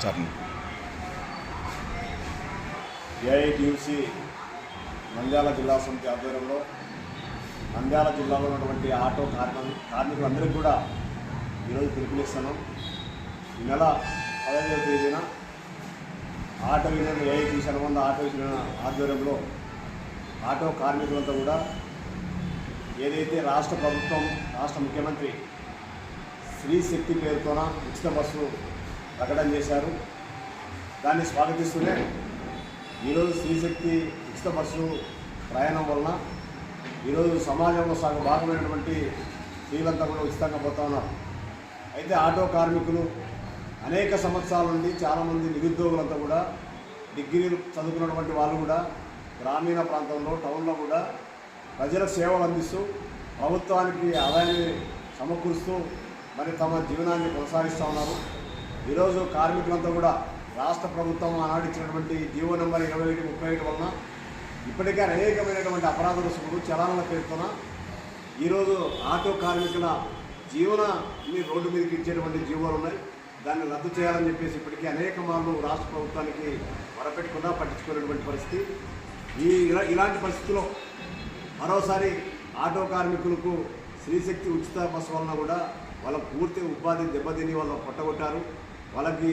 Start. AITUC Nandyal జిల్లా సమితి ఆధ్వర్యంలో నంద్యాల జిల్లాలో ఉన్నటువంటి ఆటో కార్మికులందరికీ కూడా ఈరోజు పిలుపునిస్తున్నాం. ఈ నెల 15వ తేదీన ఆటో యూనియన్ ఏఐటీయూసీ అనుబంధ ఆటో యూనియన్ ఆధ్వర్యంలో ఆటో కార్మికులంతా కూడా ఏదైతే రాష్ట్ర ప్రభుత్వం రాష్ట్ర ముఖ్యమంత్రి స్త్రీ శక్తి పేరుతోన ఉచిత బస్సు ప్రకటన చేశారు. దాన్ని స్వాగతిస్తూనే ఈరోజు స్త్రీ శక్తి ఉచిత బస్సు ప్రయాణం వలన ఈరోజు సమాజంలో సగం భాగమైనటువంటి స్త్రీలంతా కూడా ఉచితంగా పోతా ఉన్నారు. అయితే ఆటో కార్మికులు అనేక సంవత్సరాల నుండి చాలామంది నిరుద్యోగులంతా కూడా డిగ్రీలు చదువుకున్నటువంటి వాళ్ళు కూడా గ్రామీణ ప్రాంతంలో టౌన్లో కూడా ప్రజలకు సేవలు అందిస్తూ ప్రభుత్వానికి ఆదాయాన్ని సమకూరుస్తూ మరి తమ జీవనాన్ని కొనసాగిస్తూ ఉన్నారు. ఈరోజు కార్మికులంతా కూడా రాష్ట్ర ప్రభుత్వం ఆనాడు ఇచ్చినటువంటి జీవో నెంబర్ 2131 వలన ఇప్పటికే అనేకమైనటువంటి అపరాధ రుసుములు చలానాల పేరుతోన ఈరోజు ఆటో కార్మికుల జీవనాన్ని రోడ్డు మీదకి ఇచ్చేటువంటి జీవోలు ఉన్నాయి. దాన్ని రద్దు చేయాలని చెప్పేసి ఇప్పటికీ అనేక మార్లు రాష్ట్ర ప్రభుత్వానికి మొరపెట్టుకున్నా పట్టించుకునేటువంటి పరిస్థితి. ఇలాంటి పరిస్థితుల్లో మరోసారి ఆటో కార్మికులకు స్త్రీశక్తి ఉచిత బస్సు వలన కూడా వాళ్ళ పూర్తి ఉపాధి దెబ్బతిని వాళ్ళు పొట్టగొట్టారు. వాళ్ళకి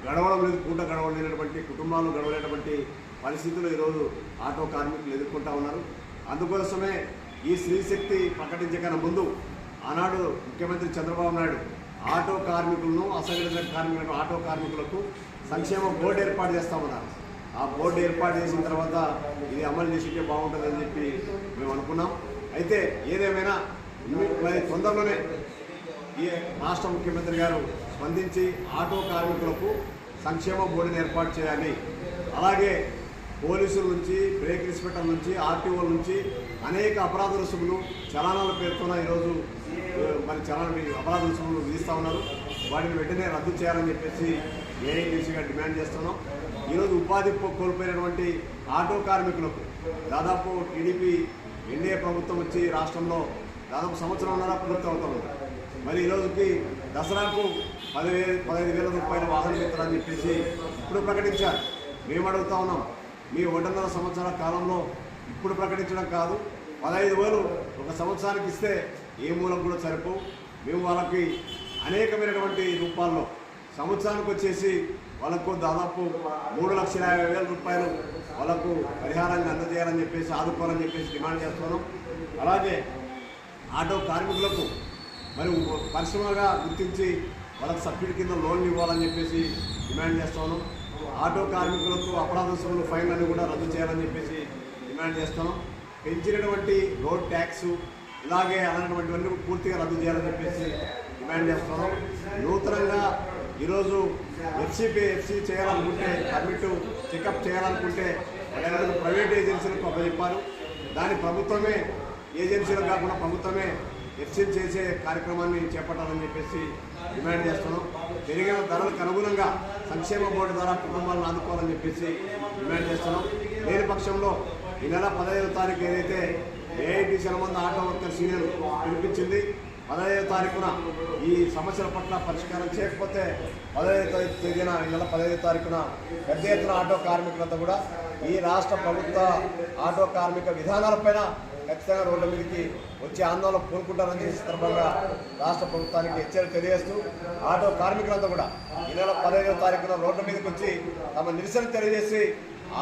గడవడం లేదు, పూట గడవలేనటువంటి కుటుంబాలు గడవలేనటువంటి పరిస్థితులు ఈరోజు ఆటో కార్మికులు ఎదుర్కొంటూ ఉన్నారు. అందుకోసమే ఈ స్త్రీశక్తి ప్రకటించకన్నా ముందు ఆనాడు ముఖ్యమంత్రి చంద్రబాబు నాయుడు ఆటో కార్మికులను అసంఘటిత కార్మికులకు ఆటో కార్మికులకు సంక్షేమ బోర్డు ఏర్పాటు చేస్తామన్నారు. ఆ బోర్డు ఏర్పాటు చేసిన తర్వాత ఇది అమలు చేసితే బాగుంటుందని చెప్పి మేము అనుకున్నాం. అయితే ఏదేమైనా మరి తొందరలోనే ఈ రాష్ట్ర ముఖ్యమంత్రి గారు స్పందించి ఆటో కార్మికులకు సంక్షేమ బోర్డుని ఏర్పాటు చేయాలి. అలాగే పోలీసుల నుంచి, బ్రేక్ ఇన్స్పెక్టర్ నుంచి, ఆర్టీఓల నుంచి అనేక అపరాధ రుసుములు చలానాల పేరుతోన ఈరోజు మరి అపరాధ రుసుములు విధిస్తూ ఉన్నారు. వాటిని వెంటనే రద్దు చేయాలని చెప్పేసి ఏఐటీసీగా డిమాండ్ చేస్తున్నాం. ఈరోజు ఉపాధి కోల్పోయినటువంటి ఆటో కార్మికులకు దాదాపు టీడీపీ ఎన్డీఏ ప్రభుత్వం వచ్చి రాష్ట్రంలో దాదాపు సంవత్సరంన్నర పూర్తి అవుతుంది. మరి ఈరోజుకి దసరాకు 15,000 రూపాయల వాహనం ఇస్తారని చెప్పేసి ఇప్పుడు ప్రకటించారు. మేము అడుగుతా ఉన్నాం, మీ 1.5 సంవత్సరాల కాలంలో ఇప్పుడు ప్రకటించడం కాదు, 15,000 ఒక సంవత్సరానికి ఇస్తే ఏ మూలం కూడా సరిపోవు. మేము వాళ్ళకి అనేకమైనటువంటి రూపాల్లో సంవత్సరానికి వచ్చేసి వాళ్ళకు దాదాపు 3,50,000 రూపాయలు వాళ్ళకు పరిహారాన్ని అందజేయాలని చెప్పేసి ఆదుకోవాలని చెప్పేసి డిమాండ్ చేస్తున్నాం. అలాగే ఆటో కార్మికులకు మరి పరిశ్రమగా గుర్తించి వాళ్ళకు సబ్సిడీ కింద లోన్లు ఇవ్వాలని చెప్పేసి డిమాండ్ చేస్తున్నాం. ఆటో కార్మికులకు అపరాధ రుసుములు ఫైన్లను కూడా రద్దు చేయాలని చెప్పేసి డిమాండ్ చేస్తున్నాం. పెంచినటువంటి రోడ్ ట్యాక్స్ ఇలాగే అలాంటివన్నీ పూర్తిగా రద్దు చేయాలని చెప్పేసి డిమాండ్ చేస్తున్నాం. నూతనంగా ఈరోజు ఎఫ్సీ చేయాలనుకుంటే, పర్మిట్ చెకప్ చేయాలనుకుంటే ప్రైవేట్ ఏజెన్సీలకు అప్పచెప్పారు. దాన్ని ప్రభుత్వమే ఏజెన్సీలు కాకుండా ప్రభుత్వమే ఎఫ్సీ చేసే కార్యక్రమాన్ని చేపట్టాలని చెప్పేసి డిమాండ్ చేస్తున్నాం. పెరిగిన ధరలకు అనుగుణంగా సంక్షేమ బోర్డు ద్వారా కుటుంబాలను ఆదుకోవాలని చెప్పేసి డిమాండ్ చేస్తున్నాం. లేని పక్షంలో ఈ నెల 15వ తారీఖు ఏదైతే ఏఐటీసీ అనుబంధ ఆటో వర్కర్స్ యూనియన్ పిలిపించింది, 15వ తారీఖున ఈ సమస్యల పట్ల పరిష్కారం చేయకపోతే 15వ తేదీన ఈ నెల 15వ తారీఖున పెద్ద ఎత్తున ఆటో కార్మికులంతా కూడా ఈ రాష్ట్ర ప్రభుత్వ ఆటో కార్మిక విధానాలపైన ఖచ్చితంగా రోడ్ల మీదకి వచ్చి ఆందోళన పూనుకుంటారని సందర్భంగా రాష్ట్ర ప్రభుత్వానికి హెచ్చరిక తెలియజేస్తూ ఆటో కార్మికులంతా కూడా ఈ నెల 15వ తారీఖున రోడ్ల మీదకి వచ్చి తమ నిరసన తెలియజేసి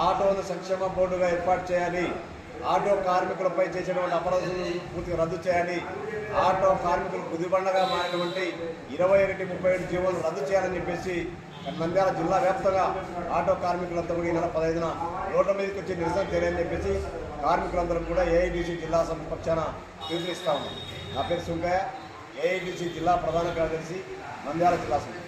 ఆటోను సంక్షేమ బోర్డుగా ఏర్పాటు చేయాలి, ఆటో కార్మికులపై చేసేటువంటి అపరాధాలను పూర్తిగా రద్దు చేయాలి, ఆటో కార్మికులు కుదిబండగా మారినటువంటి 21-37 జీవోలు రద్దు చేయాలని చెప్పేసి నంద్యాల జిల్లా వ్యాప్తంగా ఆటో కార్మికులంతా కూడా ఈ నెల 15న రోడ్ల మీదకి వచ్చి నిరసన తెలియని చెప్పేసి కార్మికులందరూ కూడా ఏఐటీసీ జిల్లా సమితి పక్షాన పిలుపునిస్తా ఉన్నాం. నా పేరు సుంకయ్య, ఏఐటీసీ జిల్లా ప్రధాన కార్యదర్శి, నంద్యాల జిల్లా సమితి.